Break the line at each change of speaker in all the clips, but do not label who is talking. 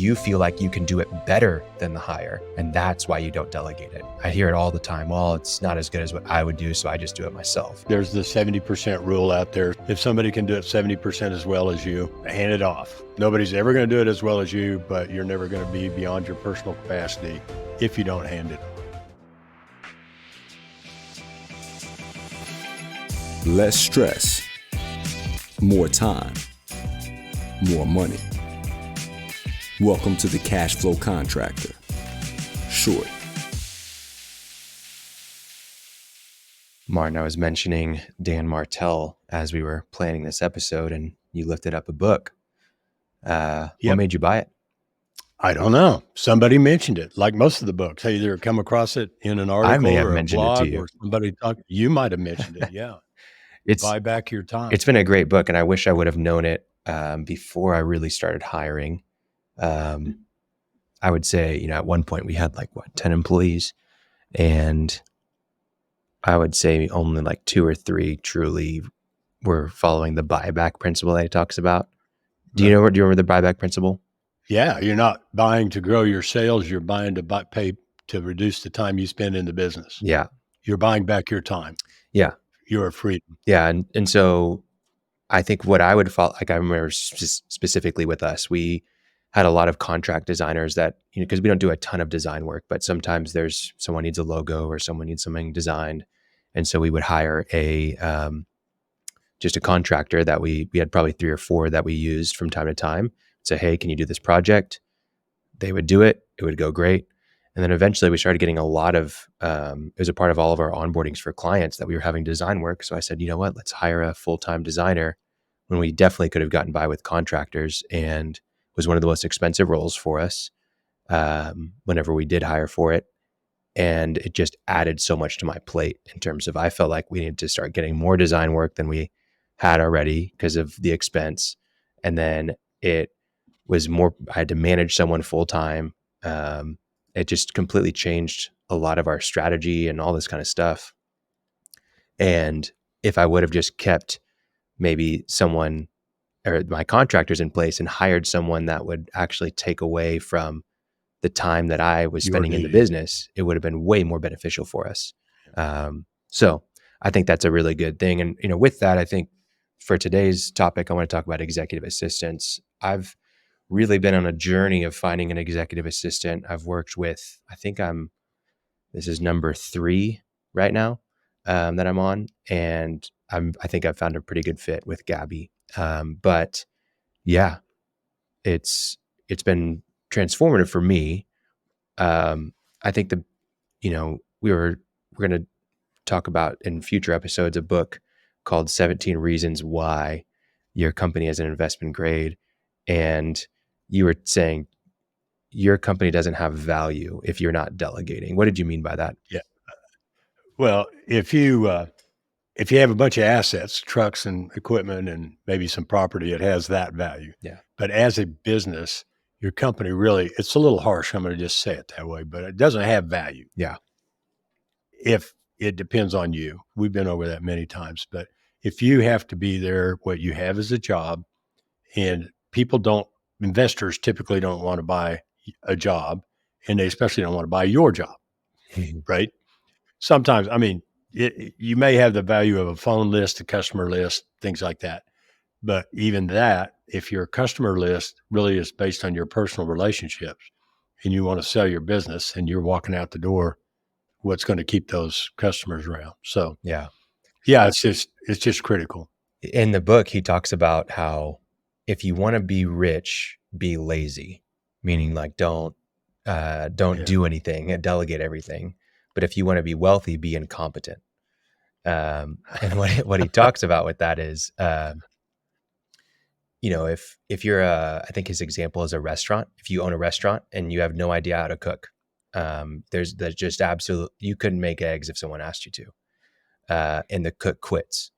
you feel like you can do it better than the hire, and that's why you don't delegate it. I hear it all the time. Well, it's not as good as what I would do, so I just do it myself.
There's the 70% rule out there. If somebody can do it 70% as well as you, hand it off. Nobody's ever going to do it as well as you, but you're never going to be beyond your personal capacity if you don't hand it off.
Less stress, more time, more money. Welcome to the Cashflow Contractor. Short.
Martin, I was mentioning Dan Martell as we were planning this episode, and you lifted up a book. What made you buy it?
I don't know. Somebody mentioned it, like most of the books. I either come across it in an article
I may have
or a
mentioned
blog
it to you.
or somebody talked. You might have mentioned it, yeah. Buy back your time.
It's been a great book, and I wish I would have known it before I really started hiring. I would say, at one point we had 10 employees, and I would say only 2 or 3 truly were following the buyback principle that he talks about. Do you remember the buyback principle?
Yeah. You're not buying to grow your sales. You're buying to pay to reduce the time you spend in the business.
Yeah.
You're buying back your time.
Yeah.
Your freedom.
Yeah. And so I think what I would follow, I remember specifically with us, we had a lot of contract designers that, because we don't do a ton of design work, but sometimes there's someone needs a logo or someone needs something designed. And so we would hire just a contractor that we had probably 3 or 4 that we used from time to time. Say, hey, can you do this project? They would do it. It would go great. And then eventually we started getting a lot of, it was a part of all of our onboardings for clients that we were having design work. So I said, you know what, let's hire a full-time designer, when we definitely could have gotten by with contractors, and was one of the most expensive roles for us whenever we did hire for it. And it just added so much to my plate in terms of, I felt like we needed to start getting more design work than we had already because of the expense. And then it was more, I had to manage someone full time. It just completely changed a lot of our strategy and all this kind of stuff. And if I would have just kept maybe someone or my contractors in place and hired someone that would actually take away from the time that I was spending in the business, it would have been way more beneficial for us. So I think that's a really good thing. And, with that, I think for today's topic, I want to talk about executive assistants. I've really been on a journey of finding an executive assistant. I've worked with, this is number 3 right now that I'm on. And I think I've found a pretty good fit with Gabby. But yeah, it's been transformative for me. I think we're going to talk about in future episodes a book called 17 Reasons Why Your Company is an Investment Grade. And you were saying your company doesn't have value if you're not delegating. What did you mean by that?
Yeah. Well, if you have a bunch of assets, trucks and equipment and maybe some property, it has that value.
Yeah.
But as a business, your company really, it's a little harsh. I'm going to just say it that way, but it doesn't have value.
Yeah.
If it depends on you. We've been over that many times, but if you have to be there, what you have is a job, and investors typically don't want to buy a job, and they especially don't want to buy your job, right? Sometimes, you may have the value of a phone list, a customer list, things like that. But even that, if your customer list really is based on your personal relationships and you want to sell your business and you're walking out the door, what's going to keep those customers around? So yeah, it's just critical.
In the book, he talks about how if you want to be rich, be lazy, meaning don't do anything and delegate everything. But if you want to be wealthy, be incompetent. And what he talks about with that is, if you're I think his example is a restaurant. If you own a restaurant and you have no idea how to cook, there's just you couldn't make eggs if someone asked you to, and the cook quits.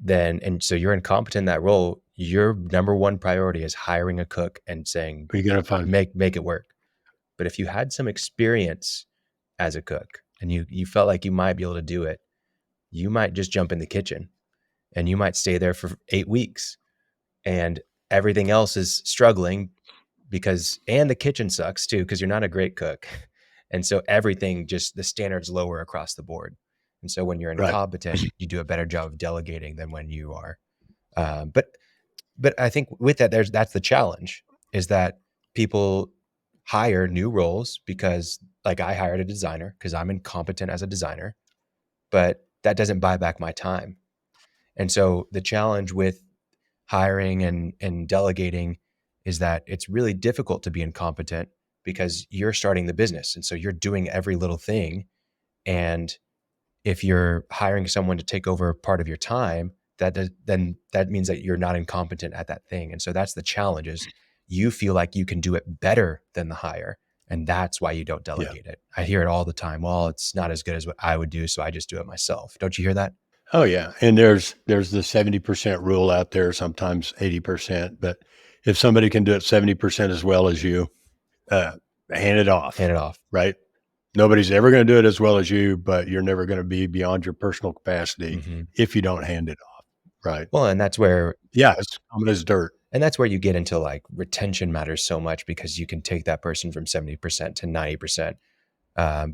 And so you're incompetent in that role. Your number one priority is hiring a cook and saying,
"You're gonna find
make it work." But if you had some experience as a cook and you felt like you might be able to do it, you might just jump in the kitchen and you might stay there for 8 weeks and everything else is struggling and the kitchen sucks too, because you're not a great cook. And so everything, just the standards lower across the board. And so when you're
Right.
incompetent, you do a better job of delegating than when you are. But I think with that, that's the challenge, is that people hire new roles because, like, I hired a designer because I'm incompetent as a designer, but that doesn't buy back my time. And so the challenge with hiring and delegating is that it's really difficult to be incompetent because you're starting the business. And so you're doing every little thing. And if you're hiring someone to take over part of your time, then that means that you're not incompetent at that thing. And so that's the challenge, is you feel like you can do it better than the hire. And that's why you don't delegate it. I hear it all the time. Well, it's not as good as what I would do, so I just do it myself. Don't you hear that?
Oh yeah. And there's the 70% rule out there, sometimes 80%, but if somebody can do it 70% as well as you, hand it off.
Hand it off.
Right. Nobody's ever going to do it as well as you, but you're never going to be beyond your personal capacity if you don't hand it off. Right.
Well, and that's where,
it's common as dirt.
and that's where you get into, like, retention matters so much, because you can take that person from 70% to 90%.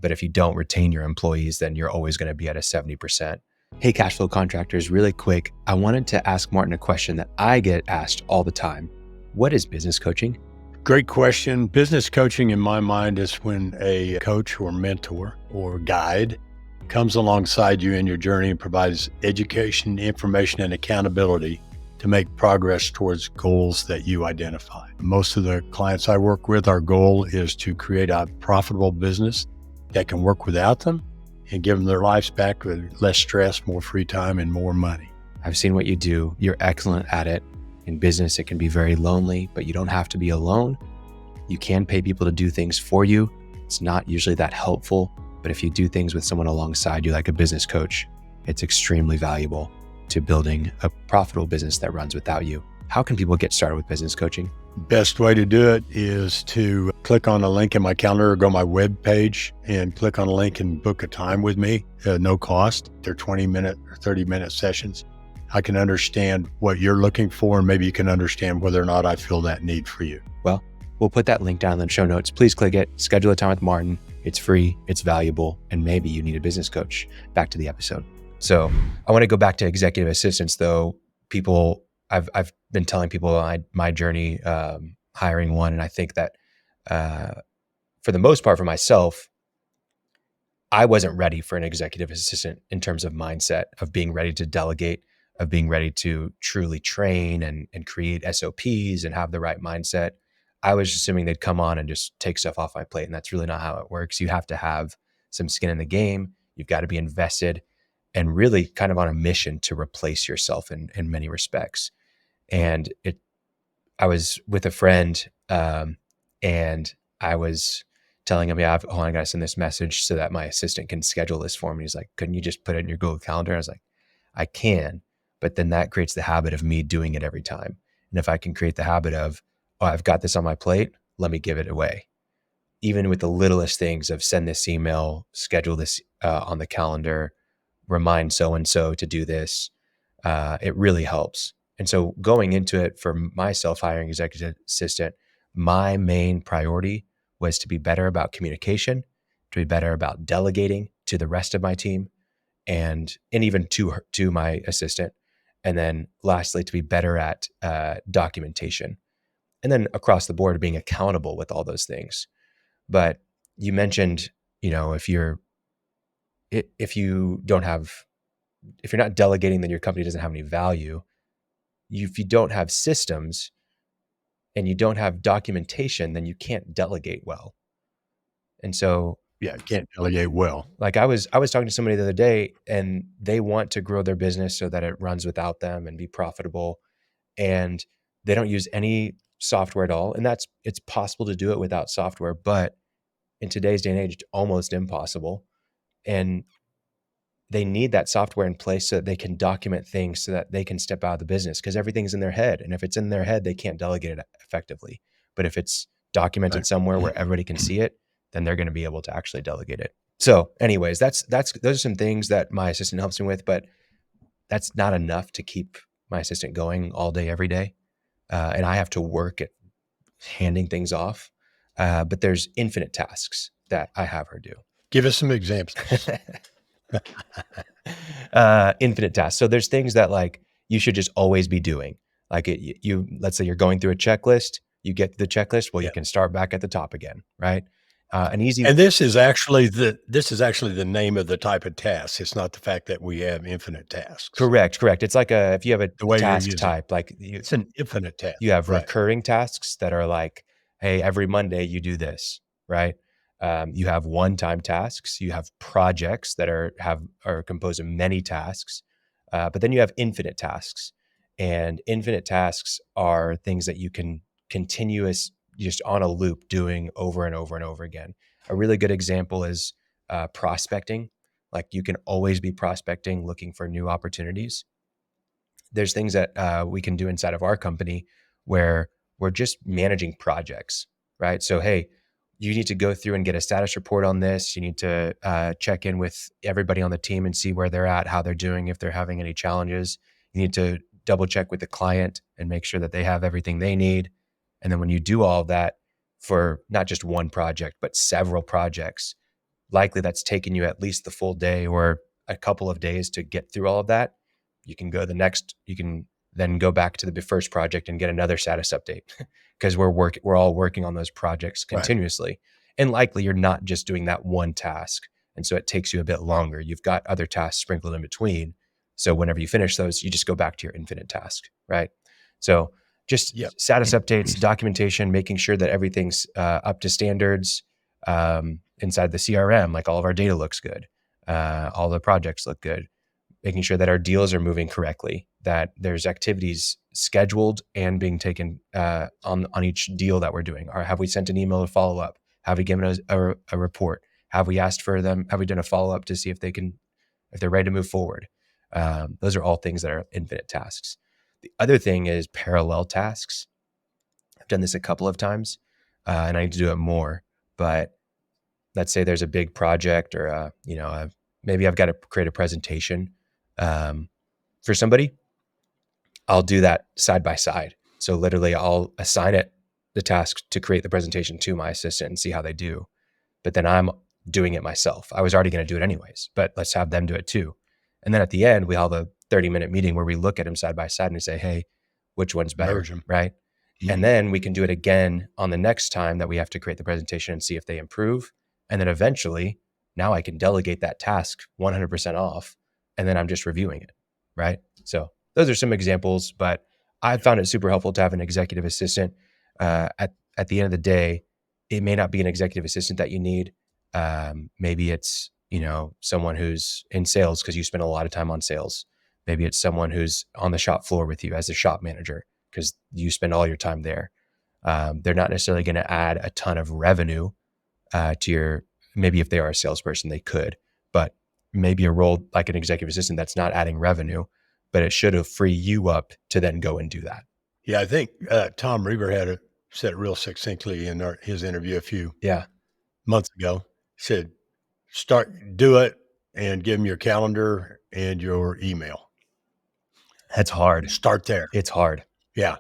But if you don't retain your employees, then you're always going to be at a 70%. Hey, Cashflow Contractors, really quick, I wanted to ask Martin a question that I get asked all the time. What is business coaching?
Great question. Business coaching, in my mind, is when a coach or mentor or guide comes alongside you in your journey and provides education, information, and accountability to make progress towards goals that you identify. Most of the clients I work with, our goal is to create a profitable business that can work without them and give them their lives back with less stress, more free time, and more money.
I've seen what you do. You're excellent at it. In business, it can be very lonely, but you don't have to be alone. You can pay people to do things for you. It's not usually that helpful, but if you do things with someone alongside you, like a business coach, it's extremely valuable to building a profitable business that runs without you. How can people get started with business coaching?
Best way to do it is to click on a link in my calendar or go to my web page and click on a link and book a time with me at no cost. They're 20-minute or 30-minute sessions. I can understand what you're looking for, and maybe you can understand whether or not I feel that need for you.
Well, we'll put that link down in the show notes. Please click it, schedule a time with Martin. It's free, it's valuable, and maybe you need a business coach. Back to the episode. So I want to go back to executive assistants, though. I've been telling people my journey hiring one, and I think that for the most part, for myself, I wasn't ready for an executive assistant in terms of mindset, of being ready to delegate, of being ready to truly train and create SOPs and have the right mindset. I was assuming they'd come on and just take stuff off my plate, and that's really not how it works. You have to have some skin in the game. You've got to be invested and really kind of on a mission to replace yourself in many respects. And I was with a friend, and I was telling him, I got to send this message so that my assistant can schedule this for me. He's like, couldn't you just put it in your Google Calendar? I was like, I can, but then that creates the habit of me doing it every time. And if I can create the habit of, I've got this on my plate, let me give it away. Even with the littlest things of send this email, schedule this on the calendar, remind so-and-so to do this, it really helps. And so going into it for myself, hiring executive assistant, my main priority was to be better about communication, to be better about delegating to the rest of my team, and even to my assistant. And then lastly, to be better at documentation. And then across the board, being accountable with all those things. But you mentioned, if you're not delegating, then your company doesn't have any value. If you don't have systems and you don't have documentation, then you can't delegate well. And so,
you can't delegate well.
Like I was talking to somebody the other day, and they want to grow their business so that it runs without them and be profitable. And they don't use any software at all. And it's possible to do it without software, but in today's day and age, it's almost impossible. And they need that software in place so that they can document things so that they can step out of the business, because everything's in their head. And if it's in their head, they can't delegate it effectively. But if it's documented somewhere where everybody can see it, then they're going to be able to actually delegate it. So anyways, those are some things that my assistant helps me with, but that's not enough to keep my assistant going all day, every day. And I have to work at handing things off. But there's infinite tasks that I have her do.
Give us some examples.
Infinite tasks. So there's things that like you should just always be doing. Like let's say you're going through a checklist, you get to the checklist. Well, you can start back at the top again, right? And
this is actually the name of the type of task. It's not the fact that we have infinite tasks.
Correct. It's like if you have a task type, like
it's an infinite task.
You have recurring tasks that are like, hey, every Monday you do this, right? You have one-time tasks. You have projects that are composed of many tasks, but then you have infinite tasks. And infinite tasks are things that you can just on a loop doing over and over and over again. A really good example is prospecting. Like you can always be prospecting, looking for new opportunities. There's things that we can do inside of our company where we're just managing projects, right? So, hey, you need to go through and get a status report on this. You need to check in with everybody on the team and see where they're at, how they're doing, if they're having any challenges. You need to double check with the client and make sure that they have everything they need. And then when you do all of that for not just one project, but several projects, likely that's taken you at least the full day or a couple of days to get through all of that. You can then go back to the first project and get another status update because we're all working on those projects continuously. Right. And likely you're not just doing that one task. And so it takes you a bit longer. You've got other tasks sprinkled in between. So whenever you finish those, you just go back to your infinite task, right? So just status updates, documentation, making sure that everything's up to standards inside the CRM, like all of our data looks good. All the projects look good. Making sure that our deals are moving correctly, that there's activities scheduled and being taken on each deal that we're doing. Or have we sent an email to follow up? Have we given us a report? Have we asked for them? Have we done a follow up to see if they're ready to move forward? Those are all things that are infinite tasks. The other thing is parallel tasks. I've done this a couple of times and I need to do it more. But let's say there's a big project or maybe I've got to create a presentation for somebody. I'll do that side by side. So literally I'll assign the task to create the presentation to my assistant and see how they do. But then I'm doing it myself. I was already going to do it anyways, but let's have them do it too. And then at the end, we have a 30-minute meeting where we look at them side by side and we say, hey, which one's better, right? Mm-hmm. And then we can do it again on the next time that we have to create the presentation and see if they improve. And then eventually, now I can delegate that task 100% off, and then I'm just reviewing it, right? So those are some examples, but I found it super helpful to have an executive assistant. At the end of the day, it may not be an executive assistant that you need. Maybe it's someone who's in sales because you spend a lot of time on sales. Maybe it's someone who's on the shop floor with you as a shop manager because you spend all your time there. They're not necessarily going to add a ton of revenue to maybe if they are a salesperson, they could, but maybe a role like an executive assistant that's not adding revenue, but it should have free you up to then go and do that.
Yeah, I think Tom Reber said it real succinctly in his interview a few months ago. He said, do it and give them your calendar and your email.
That's hard.
Start there.
It's hard.
Yeah.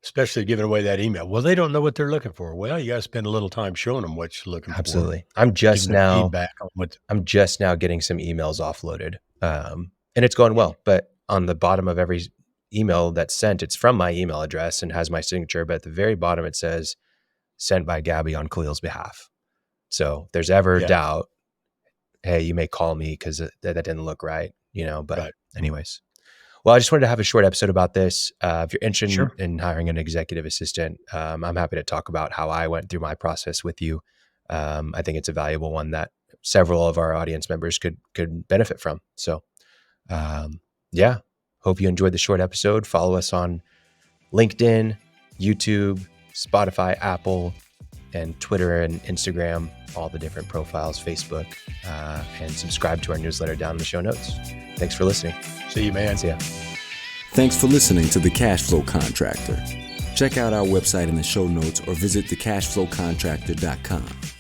Especially giving away that email. Well, they don't know what they're looking for. Well, you got to spend a little time showing them what you're looking for.
Absolutely. I'm just now getting some emails offloaded. And it's going well, but on the bottom of every email that's sent, it's from my email address and has my signature, but at the very bottom, it says sent by Gabby on Khalil's behalf. So if there's ever doubt, hey, you may call me because that didn't look right, but anyways. Well, I just wanted to have a short episode about this. If you're interested in hiring an executive assistant, I'm happy to talk about how I went through my process with you. I think it's a valuable one that several of our audience members could benefit from. So, hope you enjoyed the short episode. Follow us on LinkedIn, YouTube, Spotify, Apple, and Twitter and Instagram, all the different profiles, Facebook, and subscribe to our newsletter down in the show notes. Thanks for listening.
See you, man.
See ya.
Thanks for listening to The Cashflow Contractor. Check out our website in the show notes or visit thecashflowcontractor.com.